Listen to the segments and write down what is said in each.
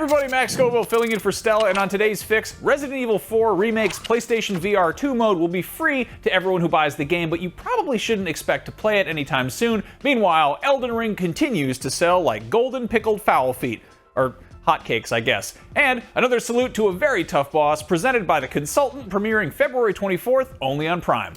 everybody, Max Scoville filling in for Stella, and on today's fix, Resident Evil 4 Remake's PlayStation VR 2 mode will be free to everyone who buys the game, but you probably shouldn't expect to play it anytime soon. Meanwhile, Elden Ring continues to sell like golden pickled fowl feet. Or hotcakes, I guess. And another salute to a very tough boss, presented by The Consultant, premiering February 24th, only on Prime.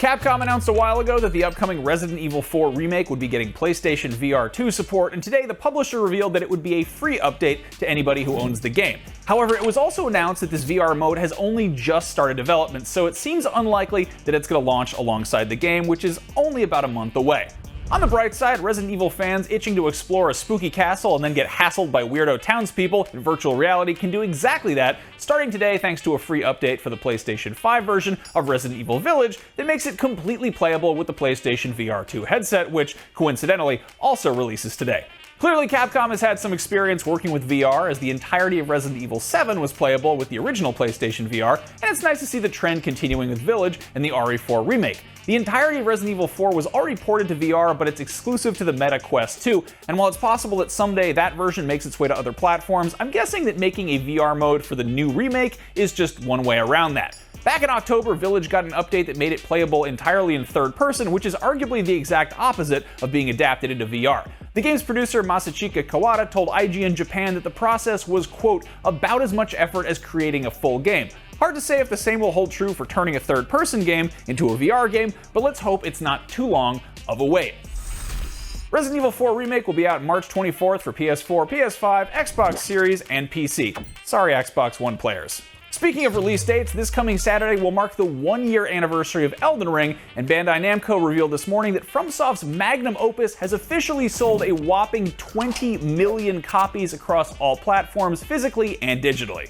Capcom announced a while ago that the upcoming Resident Evil 4 remake would be getting PlayStation VR 2 support, and today the publisher revealed that it would be a free update to anybody who owns the game. However, it was also announced that this VR mode has only just started development, so it seems unlikely that it's going to launch alongside the game, which is only about a month away. On the bright side, Resident Evil fans itching to explore a spooky castle and then get hassled by weirdo townspeople in virtual reality can do exactly that, starting today thanks to a free update for the PlayStation 5 version of Resident Evil Village that makes it completely playable with the PlayStation VR 2 headset, which, coincidentally, also releases today. Clearly, Capcom has had some experience working with VR, as the entirety of Resident Evil 7 was playable with the original PlayStation VR, and it's nice to see the trend continuing with Village and the RE4 remake. The entirety of Resident Evil 4 was already ported to VR, but it's exclusive to the Meta Quest 2, and while it's possible that someday that version makes its way to other platforms, I'm guessing that making a VR mode for the new remake is just one way around that. Back in October, Village got an update that made it playable entirely in third person, which is arguably the exact opposite of being adapted into VR. The game's producer Masachika Kawada told IGN Japan that the process was, quote, about as much effort as creating a full game. Hard to say if the same will hold true for turning a third-person game into a VR game, but let's hope it's not too long of a wait. Resident Evil 4 Remake will be out March 24th for PS4, PS5, Xbox Series, and PC. Sorry, Xbox One players. Speaking of release dates, this coming Saturday will mark the one-year anniversary of Elden Ring, and Bandai Namco revealed this morning that FromSoft's magnum opus has officially sold a whopping 20 million copies across all platforms, physically and digitally.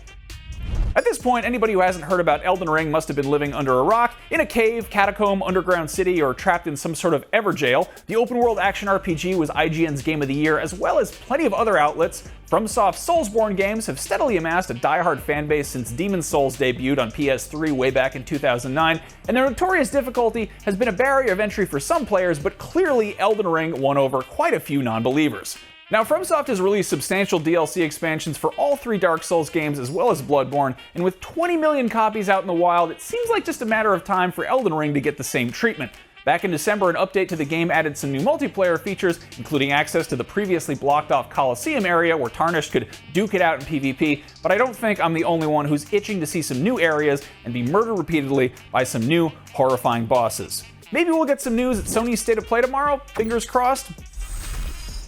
At this point, anybody who hasn't heard about Elden Ring must have been living under a rock, in a cave, catacomb, underground city, or trapped in some sort of Everjail. The open-world action RPG was IGN's Game of the Year, as well as plenty of other outlets. FromSoft's Soulsborne games have steadily amassed a die-hard fanbase since Demon's Souls debuted on PS3 way back in 2009, and their notorious difficulty has been a barrier of entry for some players, but clearly Elden Ring won over quite a few non-believers. Now, FromSoft has released substantial DLC expansions for all three Dark Souls games as well as Bloodborne, and with 20 million copies out in the wild, it seems like just a matter of time for Elden Ring to get the same treatment. Back in December, an update to the game added some new multiplayer features, including access to the previously blocked-off Coliseum area where Tarnished could duke it out in PvP, but I don't think I'm the only one who's itching to see some new areas and be murdered repeatedly by some new, horrifying bosses. Maybe we'll get some news at Sony's State of Play tomorrow, fingers crossed.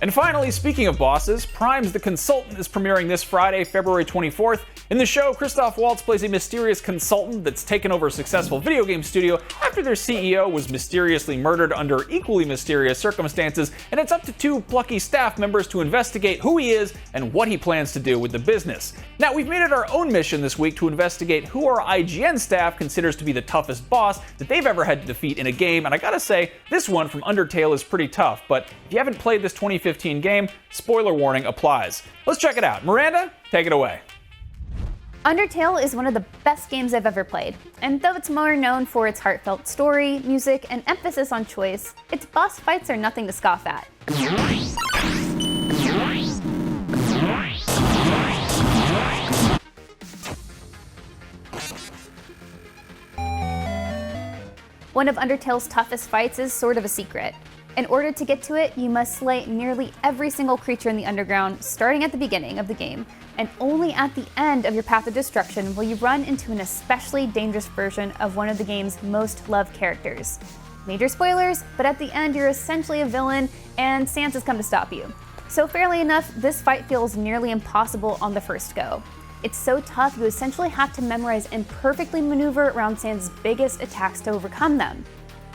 And finally, speaking of bosses, Prime's The Consultant is premiering this Friday, February 24th. In the show, Christoph Waltz plays a mysterious consultant that's taken over a successful video game studio after their CEO was mysteriously murdered under equally mysterious circumstances, and it's up to two plucky staff members to investigate who he is and what he plans to do with the business. Now, we've made it our own mission this week to investigate who our IGN staff considers to be the toughest boss that they've ever had to defeat in a game, and I gotta say, this one from Undertale is pretty tough, but if you haven't played this 2015 game, spoiler warning applies. Let's check it out. Miranda, take it away. Undertale is one of the best games I've ever played, and though it's more known for its heartfelt story, music, and emphasis on choice, its boss fights are nothing to scoff at. One of Undertale's toughest fights is sort of a secret. In order to get to it, you must slay nearly every single creature in the underground, starting at the beginning of the game, and only at the end of your path of destruction will you run into an especially dangerous version of one of the game's most loved characters. Major spoilers, but at the end you're essentially a villain, and Sans has come to stop you. So fairly enough, this fight feels nearly impossible on the first go. It's so tough you essentially have to memorize and perfectly maneuver around Sans' biggest attacks to overcome them.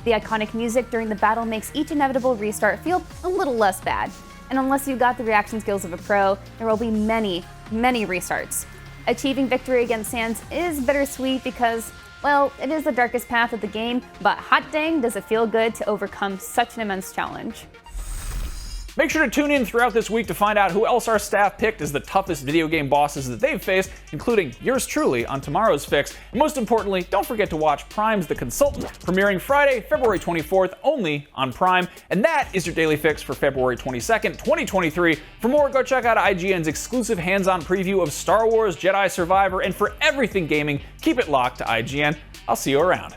The iconic music during the battle makes each inevitable restart feel a little less bad, and unless you've got the reaction skills of a pro, there will be many restarts. Achieving victory against Sans is bittersweet because, well, it is the darkest path of the game, but hot dang does it feel good to overcome such an immense challenge. Make sure to tune in throughout this week to find out who else our staff picked as the toughest video game bosses that they've faced, including yours truly on tomorrow's Fix. And most importantly, don't forget to watch Prime's The Consultant, premiering Friday, February 24th, only on Prime. And that is your Daily Fix for February 22nd, 2023. For more, go check out IGN's exclusive hands-on preview of Star Wars Jedi Survivor, and for everything gaming, keep it locked to IGN. I'll see you around.